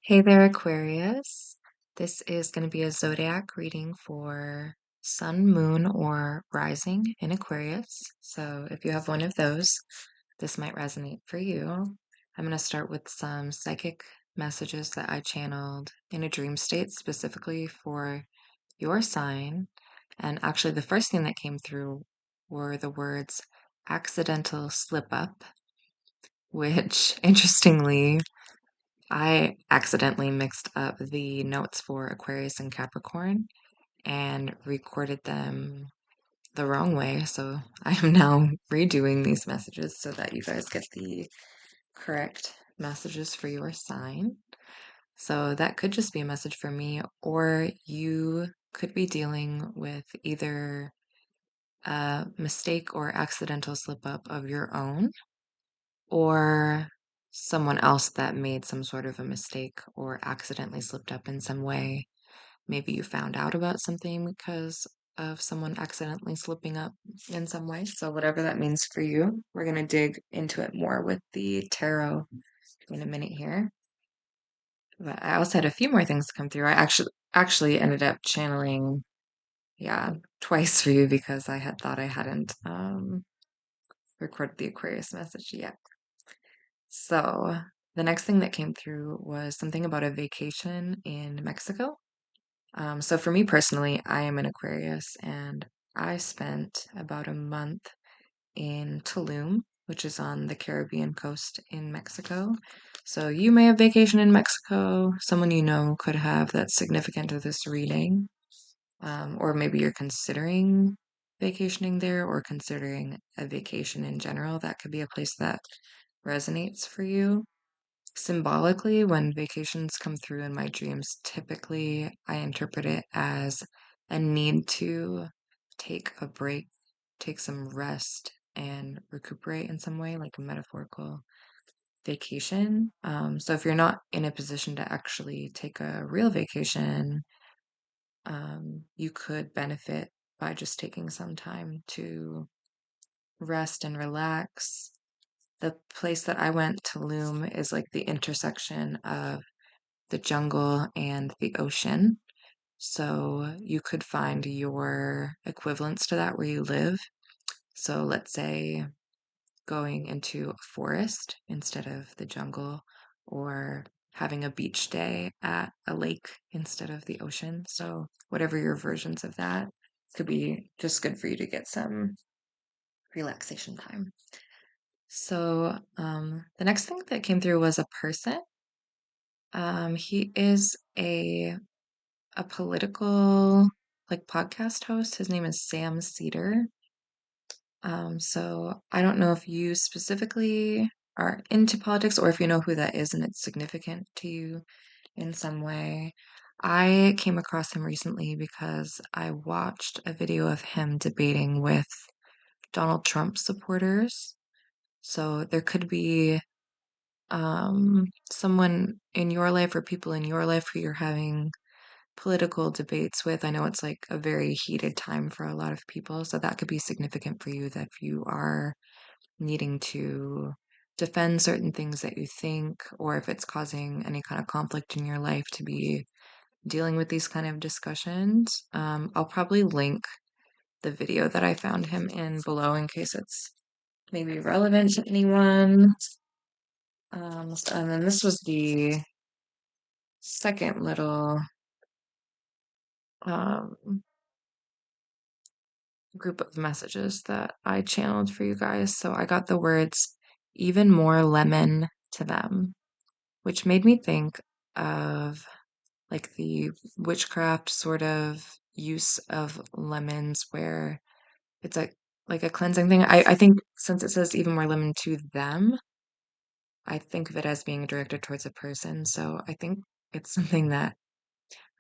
Hey there, Aquarius. This is going to be a zodiac reading for Sun, Moon, or Rising in Aquarius. So if you have one of those, this might resonate for you. I'm going to start with some psychic messages that I channeled in a dream state specifically for your sign. And actually, the first thing that came through were the words accidental slip up, which interestingly I accidentally mixed up the notes for Aquarius and Capricorn and recorded them the wrong way. So I am now redoing these messages so that you guys get the correct messages for your sign. So that could just be a message for me, or you could be dealing with either a mistake or accidental slip up of your own, or someone else that made some sort of a mistake or accidentally slipped up in some way. Maybe you found out about something because of someone accidentally slipping up in some way. So, whatever that means for you, we're going to dig into it more with the tarot in a minute here. But I also had a few more things come through. I actually ended up channeling, yeah, twice for you because I had thought I hadn't recorded the Aquarius message yet. So the next thing that came through was something about a vacation in Mexico. So for me personally, I am an Aquarius and I spent about a month in Tulum, which is on the Caribbean coast in Mexico. So you may have vacation in Mexico. Someone you know could have that's significant to this reading. Or maybe you're considering vacationing there or considering a vacation in general. That could be a place that resonates for you. Symbolically, when vacations come through in my dreams, typically I interpret it as a need to take a break, take some rest, and recuperate in some way, like a metaphorical vacation. So if you're not in a position to actually take a real vacation, you could benefit by just taking some time to rest and relax. The place that I went, Tulum, is like the intersection of the jungle and the ocean. So you could find your equivalents to that where you live. So let's say going into a forest instead of the jungle, or having a beach day at a lake instead of the ocean. So whatever your versions of that could be just good for you to get some relaxation time. So the next thing that came through was a person. He is a political like podcast host. His name is Sam Cedar. So I don't know if you specifically are into politics or if you know who that is and it's significant to you in some way. I came across him recently because I watched a video of him debating with Donald Trump supporters. So there could be someone in your life or people in your life who you're having political debates with. I know it's like a very heated time for a lot of people, so that could be significant for you that if you are needing to defend certain things that you think, or if it's causing any kind of conflict in your life to be dealing with these kind of discussions. I'll probably link the video that I found him in below in case it's maybe relevant to anyone. And then this was the second little um, group of messages that I channeled for you guys. So I got the words even more lemon to them, which made me think of like the witchcraft sort of use of lemons where it's like a cleansing thing. I think since it says even more lemon to them, I think of it as being directed towards a person. So I think it's something that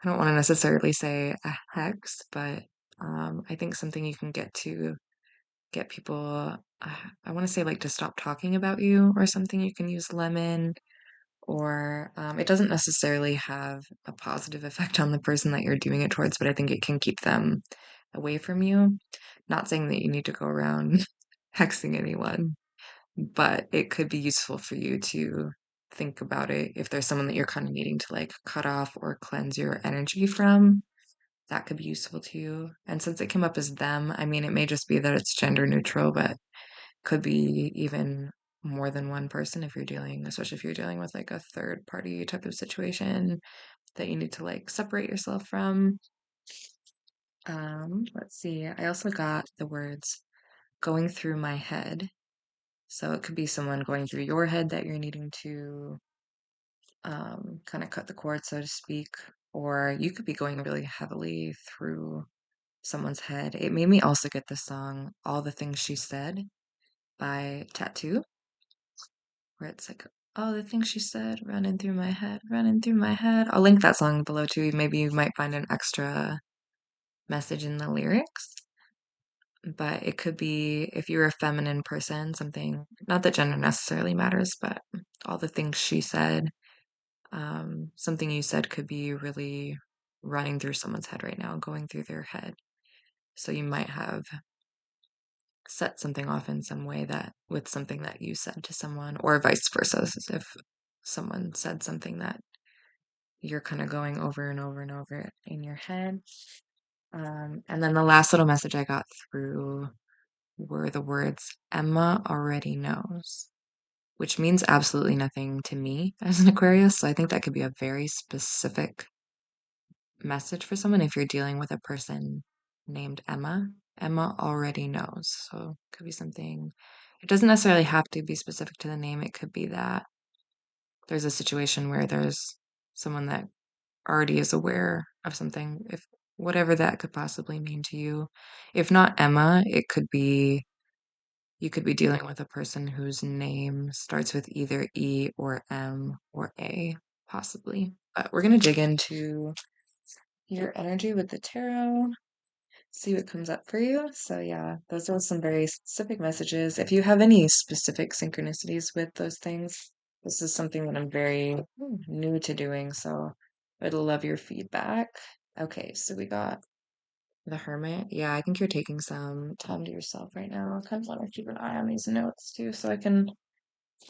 I don't want to necessarily say a hex, but I think something you can get people, I want to say like to stop talking about you or something. You can use lemon, or it doesn't necessarily have a positive effect on the person that you're doing it towards, but I think it can keep them away from you. Not saying that you need to go around hexing anyone, but it could be useful for you to think about it. If there's someone that you're kind of needing to like cut off or cleanse your energy from, that could be useful to you. And since it came up as them, I mean, it may just be that it's gender neutral, but could be even more than one person if you're dealing, especially if you're dealing with like a third party type of situation that you need to like separate yourself from. Let's see. I also got the words going through my head. So it could be someone going through your head that you're needing to kind of cut the cord, so to speak, or you could be going really heavily through someone's head. It made me also get the song All the Things She Said by Tattoo, where it's like, all the things she said running through my head, running through my head. I'll link that song below too. Maybe you might find an extra message in the lyrics. But it could be if you're a feminine person, something, not that gender necessarily matters, but all the things she said, something you said could be really running through someone's head right now, going through their head. So you might have set something off in some way that with something that you said to someone, or vice versa, if someone said something that you're kind of going over and over and over in your head. And then the last little message I got through were the words, Emma already knows, which means absolutely nothing to me as an Aquarius. So I think that could be a very specific message for someone if you're dealing with a person named Emma. Emma already knows. So it could be something, it doesn't necessarily have to be specific to the name. It could be that there's a situation where there's someone that already is aware of something, if whatever that could possibly mean to you. If not Emma, it could be you could be dealing with a person whose name starts with either E or M or A, possibly. But we're going to dig into your energy with the tarot, see what comes up for you. So, yeah, those are some very specific messages. If you have any specific synchronicities with those things, this is something that I'm very new to doing. So, I'd love your feedback. Okay, so we got the Hermit. Yeah, I think you're taking some time to yourself right now. I kind of want to keep an eye on these notes too, so I can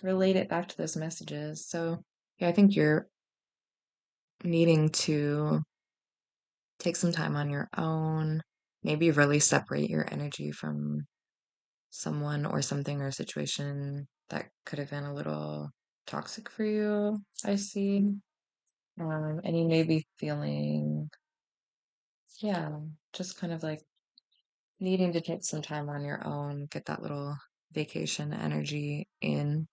relate it back to those messages. So, yeah, I think you're needing to take some time on your own, maybe really separate your energy from someone or something or a situation that could have been a little toxic for you, I see. And you may be feeling, yeah, just kind of like needing to take some time on your own, get that little vacation energy in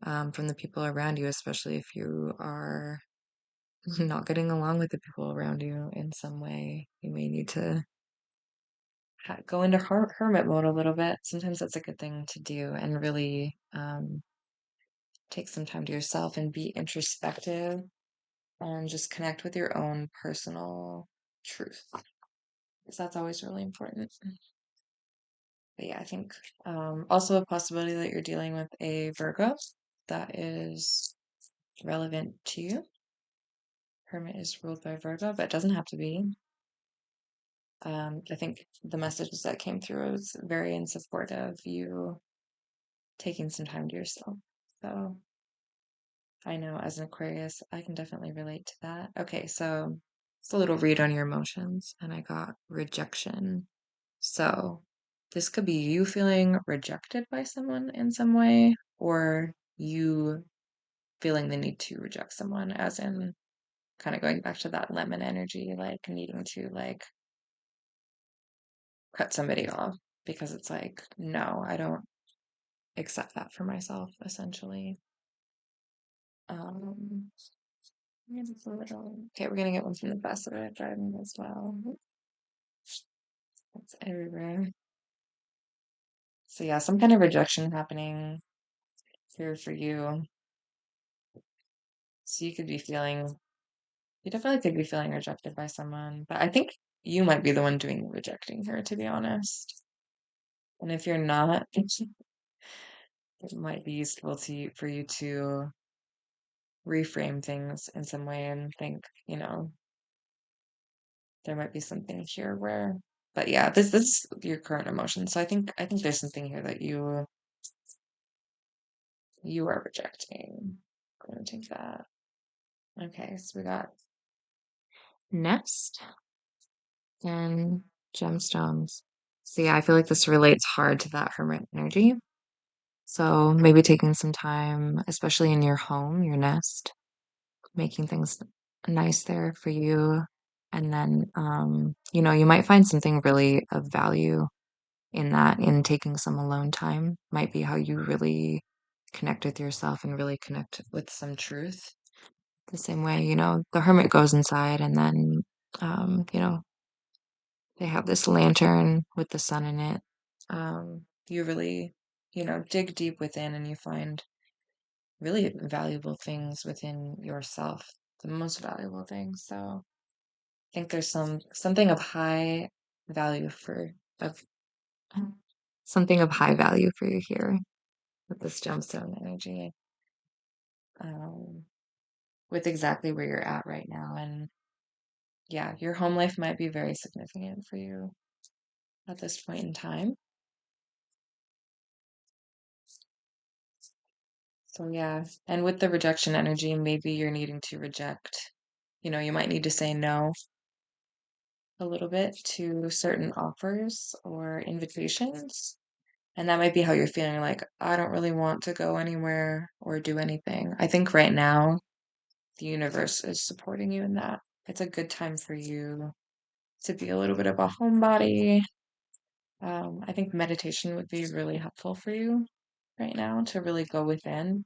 from the people around you, especially if you are not getting along with the people around you in some way. You may need to go into hermit mode a little bit. Sometimes that's a good thing to do and really take some time to yourself and be introspective and just connect with your own personal truth. Because that's always really important. But yeah, I think also a possibility that you're dealing with a Virgo that is relevant to you. Hermit is ruled by Virgo, but it doesn't have to be. I think the messages that came through was very in support of you taking some time to yourself. So I know as an Aquarius, I can definitely relate to that. Okay, so it's a little read on your emotions, and I got rejection. So this could be you feeling rejected by someone in some way, or you feeling the need to reject someone, as in kind of going back to that lemon energy, like needing to like cut somebody off because it's like, no, I don't accept that for myself, essentially. Um, okay, we're gonna get one from the best of it driving as well. That's everywhere. So yeah, some kind of rejection happening here for you. So you could be feeling, you definitely could be feeling rejected by someone, but I think you might be the one doing the rejecting here, to be honest. And if you're not, it might be useful for you to reframe things in some way and think, there might be something here where, but yeah, this is your current emotion. So I think there's something here that you are rejecting. of that. Okay, so we got nest and gemstones. So yeah, I feel like this relates hard to that hermit energy. So maybe taking some time, especially in your home, your nest, making things nice there for you. And then, you might find something really of value in that, in taking some alone time, might be how you really connect with yourself and really connect with some truth. The same way, the hermit goes inside and then, they have this lantern with the sun in it. You really, dig deep within and you find really valuable things within yourself, the most valuable things. So I think there's something of high value of something of high value for you here with this gemstone energy, um, with exactly where you're at right now. And yeah, your home life might be very significant for you at this point in time. So yeah, and with the rejection energy, maybe you're needing to reject, you might need to say no a little bit to certain offers or invitations. And that might be how you're feeling like, I don't really want to go anywhere or do anything. I think right now, the universe is supporting you in that. It's a good time for you to be a little bit of a homebody. I think meditation would be really helpful for you right now to really go within.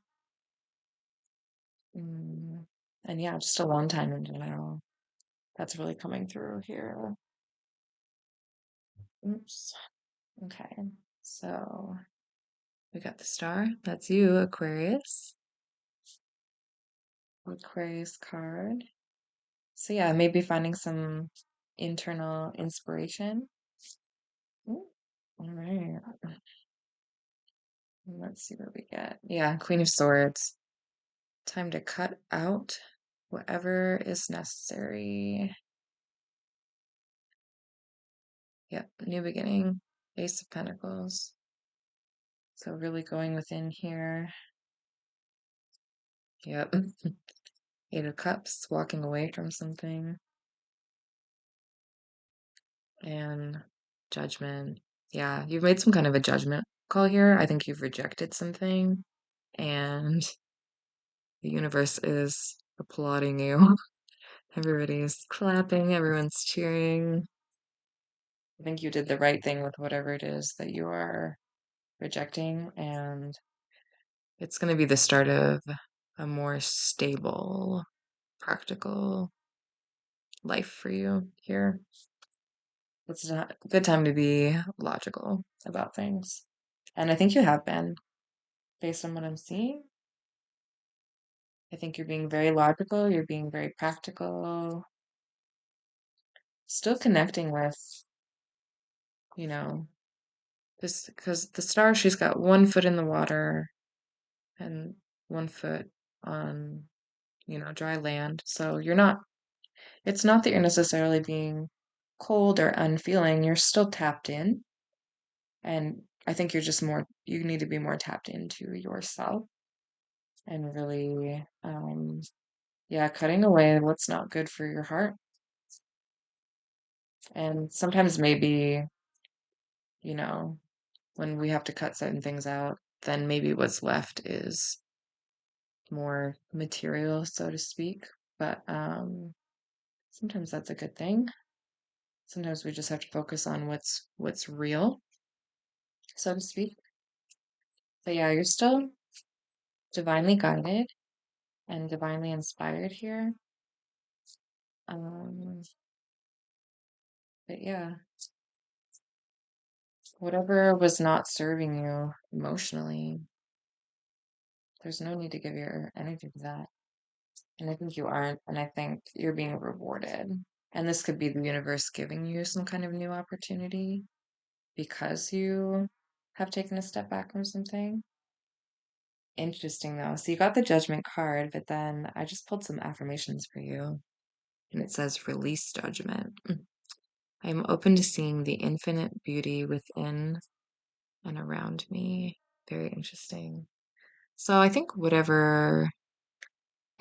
Mm, and yeah, just a long time in general. That's really coming through here. Oops. Okay. So we got the star. That's you, Aquarius. Aquarius card. So yeah, maybe finding some internal inspiration. Ooh, all right. Let's see what we get. Yeah, Queen of Swords. Time to cut out whatever is necessary. Yep, new beginning. Ace of Pentacles. So really going within here. Yep. Eight of Cups, walking away from something. And Judgment. Yeah, you've made some kind of a judgment call here. I think you've rejected something, and the universe is applauding you. Everybody's clapping, everyone's cheering. I think you did the right thing with whatever it is that you are rejecting, and it's going to be the start of a more stable, practical life for you here. It's not a good time to be logical about things. And I think you have been, based on what I'm seeing. I think you're being very logical, you're being very practical, still connecting with, you know, this, because the star, she's got one foot in the water and one foot on, dry land. So it's not that you're necessarily being cold or unfeeling, you're still tapped in. And I think you need to be more tapped into yourself and really, yeah, cutting away what's not good for your heart. And sometimes maybe, you know, when we have to cut certain things out, then maybe what's left is more material, so to speak. But sometimes that's a good thing. Sometimes we just have to focus on what's real, so to speak. But yeah, you're still divinely guided and divinely inspired here. Um, but yeah, whatever was not serving you emotionally, there's no need to give your energy to that. And I think you aren't, and I think you're being rewarded. And this could be the universe giving you some kind of new opportunity because you have taken a step back from something. Interesting though. So you got the judgment card, but then I just pulled some affirmations for you. And it says release judgment. I am open to seeing the infinite beauty within and around me. Very interesting. So I think whatever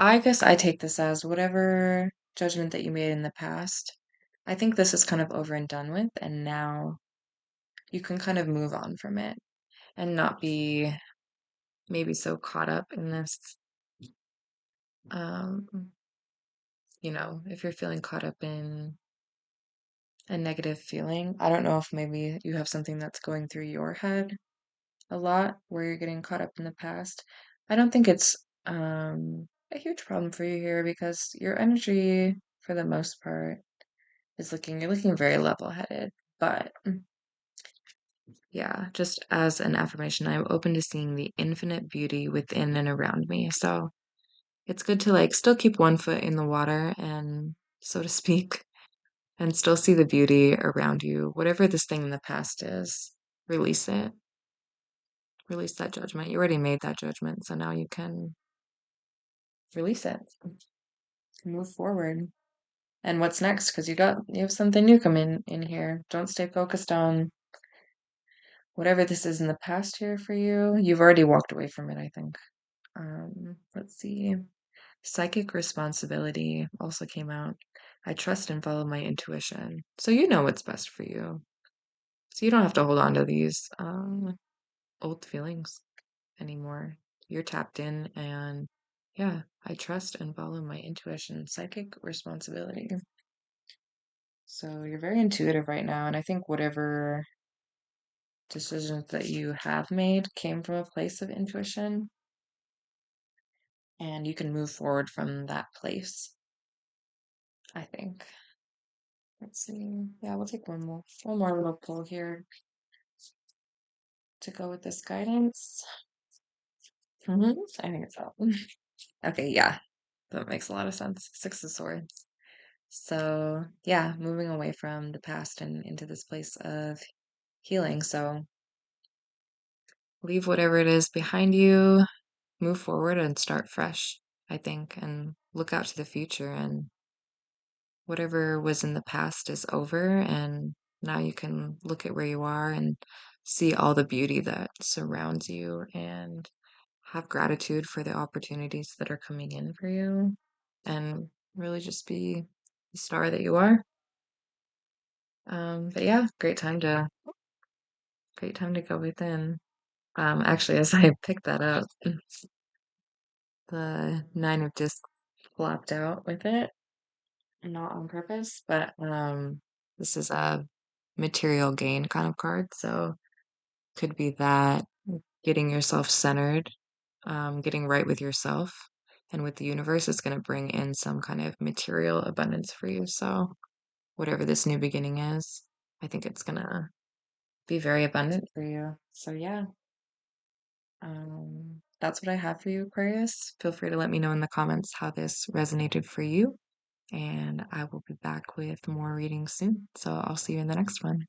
I guess I take this as whatever judgment that you made in the past. I think this is kind of over and done with, and now you can kind of move on from it and not be maybe so caught up in this. Um, if you're feeling caught up in a negative feeling, I don't know if maybe you have something that's going through your head a lot where you're getting caught up in the past. I don't think it's a huge problem for you here because your energy, for the most part, you're looking very level-headed. But yeah, just as an affirmation, I'm open to seeing the infinite beauty within and around me. So it's good to like still keep one foot in the water and so to speak, and still see the beauty around you. Whatever this thing in the past is, release it. Release that judgment. You already made that judgment, so now you can release it, move forward. And what's next? Because you have something new coming in here. Don't stay focused on whatever this is in the past here for you. You've already walked away from it, I think. Let's see. Psychic responsibility also came out. I trust and follow my intuition. So you know what's best for you. So you don't have to hold on to these old feelings anymore. You're tapped in and yeah, I trust and follow my intuition. Psychic responsibility. So you're very intuitive right now, and I think whatever decisions that you have made came from a place of intuition, and you can move forward from that place, I think. Let's see. Yeah, we'll take one more little pull here to go with this guidance. I think it's out. Okay, yeah, that makes a lot of sense. Six of Swords. So, yeah, moving away from the past and into this place of healing. So, leave whatever it is behind you, move forward and start fresh, I think, and look out to the future. And whatever was in the past is over. And now you can look at where you are and see all the beauty that surrounds you and have gratitude for the opportunities that are coming in for you and really just be the star that you are. But yeah, great time to go within. Actually, as I picked that up, the nine of discs flopped out with it, not on purpose, but this is a material gain kind of card, so could be that getting yourself centered, getting right with yourself and with the universe is going to bring in some kind of material abundance for you. So whatever this new beginning is, I think it's gonna be very abundant for you. So yeah, that's what I have for you, Aquarius. Feel free to let me know in the comments how this resonated for you, and I will be back with more readings soon. So I'll see you in the next one.